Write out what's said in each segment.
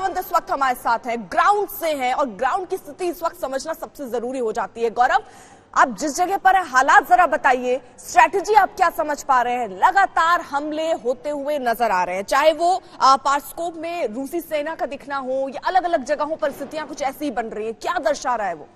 सावंत इस वक्त हमारे साथ हैं, ग्राउंड से हैं और ग्राउंड की स्थिति इस वक्त समझना सबसे जरूरी हो जाती है। गौरव, आप जिस जगह पर है हालात जरा बताइए, स्ट्रैटेजी आप क्या समझ पा रहे हैं? लगातार हमले होते हुए नजर आ रहे हैं, चाहे वो पार्स्कोप में रूसी सेना का दिखना हो या अलग अलग जगहों पर स्थितियां कुछ ऐसी ही बन रही है, क्या दर्शा रहा है वो?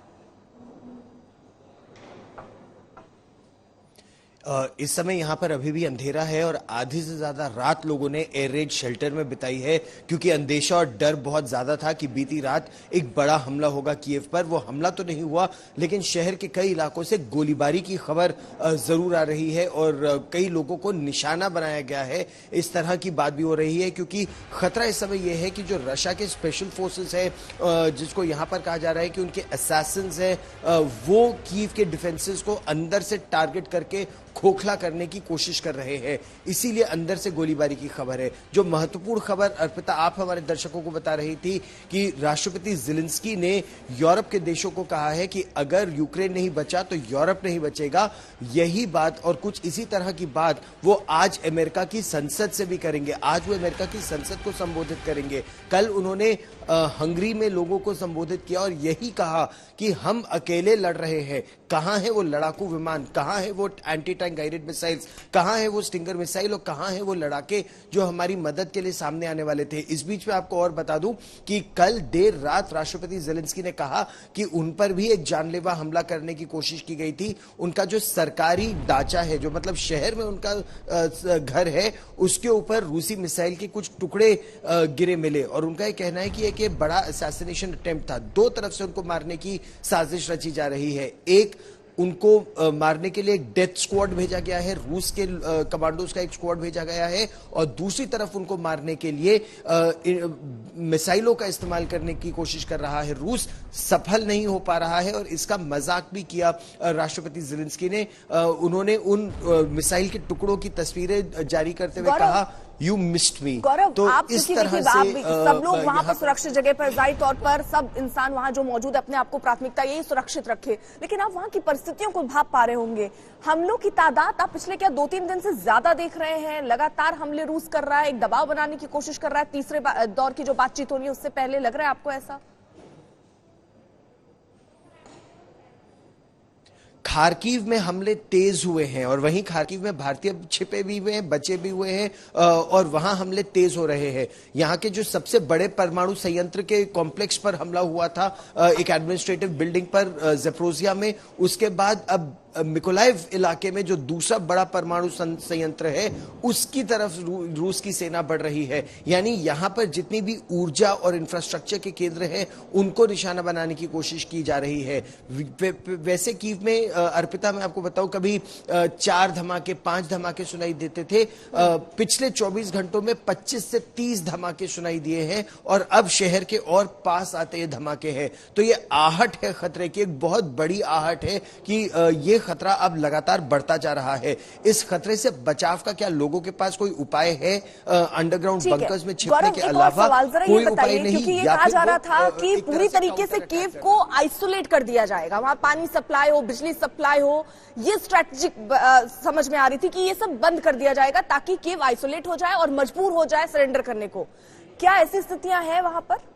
इस समय यहाँ पर अभी भी अंधेरा है और आधी से ज्यादा रात लोगों ने एयर रेड शेल्टर में बिताई है, क्योंकि अंदेशा और डर बहुत ज्यादा था कि बीती रात एक बड़ा हमला होगा कीव पर। वो हमला तो नहीं हुआ, लेकिन शहर के कई इलाकों से गोलीबारी की खबर जरूर आ रही है और कई लोगों को निशाना बनाया गया है। इस तरह की बात भी हो रही है, क्योंकि खतरा इस समय यह है कि जो रशिया के स्पेशल फोर्सेस है, जिसको यहाँ पर कहा जा रहा है कि उनके असैसिन्स है, वो कीव के डिफेंसेस को अंदर से टारगेट करके खोखला करने की कोशिश कर रहे हैं। इसीलिए अंदर से गोलीबारी की खबर है। जो महत्वपूर्ण खबर अर्पिता आप हमारे दर्शकों को बता रही थी कि राष्ट्रपति ज़ेलेंस्की ने यूरोप के देशों को कहा है कि अगर यूक्रेन नहीं बचा तो यूरोप नहीं बचेगा। यही बात और कुछ इसी तरह की बात वो आज अमेरिका की संसद से भी करेंगे। आज वो अमेरिका की संसद को संबोधित करेंगे। कल उन्होंने हंगरी में लोगों को संबोधित किया और यही कहा कि हम अकेले लड़ रहे हैं। कहां है वो लड़ाकू विमान, कहां है वो एंटी टैंक गाइडेड मिसाइल्स, कहां है वो स्टिंगर मिसाइल और कहां है वो लड़ाके जो हमारी मदद के लिए सामने आने वाले थे। इस बीच में आपको और बता दूं कि कल देर रात राष्ट्रपति ज़ेलेंस्की ने कहा कि उन पर भी एक जानलेवा हमला करने की कोशिश की गई थी। उनका जो सरकारी ढांचा है, जो मतलब शहर में उनका घर है, उसके ऊपर रूसी मिसाइल के कुछ टुकड़े गिरे मिले और उनका यह कहना है कि एक बड़ा असैसिनेशन अटेम्प्ट था। दो तरफ से उनको मारने की साजिश रची जा रही है। एक, उनको मारने के लिए एक डेथ स्क्वाड भेजा गया है, रूस के कमांडोज का एक स्क्वाड भेजा गया है, और दूसरी तरफ उनको मारने के लिए मिसाइलों का इस्तेमाल करने की कोशिश कर रहा है रूस। सफल नहीं हो पा रहा है और इसका मजाक भी किया राष्ट्रपति ज़ेलेंस्की ने। उन्होंने उन मिसाइल के टुकड़ों की तस्वीरें जारी करते हुए कहा, यू मिस्ड मी। गौरव, तो आप इस तरह से सब लोग वहां पर सुरक्षित जगह पर, जाहिर तौर पर सब इंसान वहां जो मौजूद है अपने आप को प्राथमिकता यही सुरक्षित रखे, लेकिन आप वहां की परिस्थितियों को भाप पा रहे होंगे। हमलों की तादाद आप पिछले 2-3 दिन से ज्यादा देख रहे हैं। लगातार हमले रूस कर रहा है, एक दबाव बनाने की कोशिश कर रहा है। तीसरे दौर की जो बातचीत हो रही है उससे पहले लग रहा है आपको ऐसा? खार्किव में हमले तेज हुए हैं और वहीं खार्किव में भारतीय छिपे भी हुए हैं, बचे भी हुए हैं और वहां हमले तेज हो रहे हैं। यहां के जो सबसे बड़े परमाणु संयंत्र के कॉम्प्लेक्स पर हमला हुआ था, एक एडमिनिस्ट्रेटिव बिल्डिंग पर ज़ेपोरिज़िया में, उसके बाद अब मिकोलाइव इलाके में जो दूसरा बड़ा परमाणु संयंत्र है उसकी तरफ रूस की सेना बढ़ रही है। यानी यहां पर जितनी भी ऊर्जा और इंफ्रास्ट्रक्चर के केंद्र हैं उनको निशाना बनाने की कोशिश की जा रही है। वैसे कीव में अर्पिता, मैं आपको बताऊं, कभी 4 धमाके 5 धमाके सुनाई देते थे। पिछले 24 घंटों में 25 से 30 धमाके सुनाई दिए हैं और अब शहर के और पास आते ये धमाके हैं। तो ये आहट है खतरे की, एक बहुत बड़ी आहट है कि ये खतरा अब लगातार बढ़ता जा रहा है। इस खतरे से बचाव का क्या लोगों के पास कोई उपाय है? अंडरग्राउंड बंकर्स में छिपने के अलावा कोई उपाय नहीं? क्योंकि ये कहा जा रहा था कि पूरी तरीके से कीव को आइसोलेट कर दिया जाएगा, वहां पानी सप्लाई हो, बिजली सप्लाई हो, ये स्ट्रेटेजिक समझ में आ रही थी कि ये सब बंद कर दिया जाएगा ताकि कीव आइसोलेट हो जाए और मजबूर हो जाए सरेंडर करने को। क्या ऐसी स्थितियां हैं वहां पर?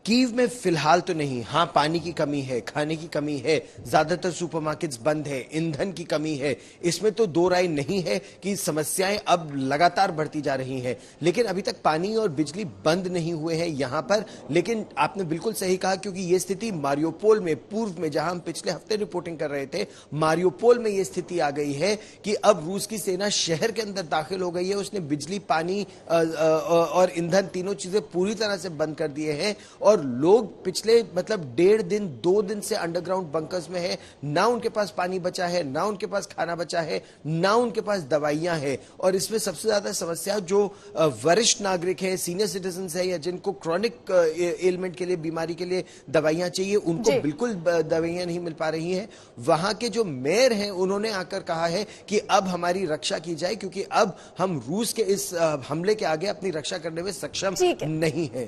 कीव में फिलहाल तो नहीं। हाँ, पानी की कमी है, खाने की कमी है, ज्यादातर सुपरमार्केट्स बंद है, ईंधन की कमी है। इसमें तो दो राय नहीं है कि समस्याएं अब लगातार बढ़ती जा रही हैं। लेकिन अभी तक पानी और बिजली बंद नहीं हुए हैं यहां पर। लेकिन आपने बिल्कुल सही कहा, क्योंकि यह स्थिति मारियोपोल में, पूर्व में, जहां हम पिछले हफ्ते रिपोर्टिंग कर रहे थे, मारियोपोल में यह स्थिति आ गई है कि अब रूस की सेना शहर के अंदर दाखिल हो गई है। उसने बिजली, पानी और ईंधन तीनों चीजें पूरी तरह से बंद कर दिए हैं और लोग पिछले 1.5 दिन 2 दिन से अंडरग्राउंड बंकर्स में है। ना उनके पास पानी बचा है, ना उनके पास खाना बचा है, ना उनके पास दवाइयां हैं। और इसमें सबसे ज्यादा समस्या जो वरिष्ठ नागरिक हैं, सीनियर सिटीजन है, या जिनको क्रॉनिक एलिमेंट के लिए, बीमारी के लिए दवाइयां चाहिए, उनको बिल्कुल दवाइयां नहीं मिल पा रही हैं। वहां के जो मेयर हैं उन्होंने आकर कहा है कि अब हमारी रक्षा की जाए, क्योंकि अब हम रूस के इस हमले के आगे अपनी रक्षा करने में सक्षम नहीं है।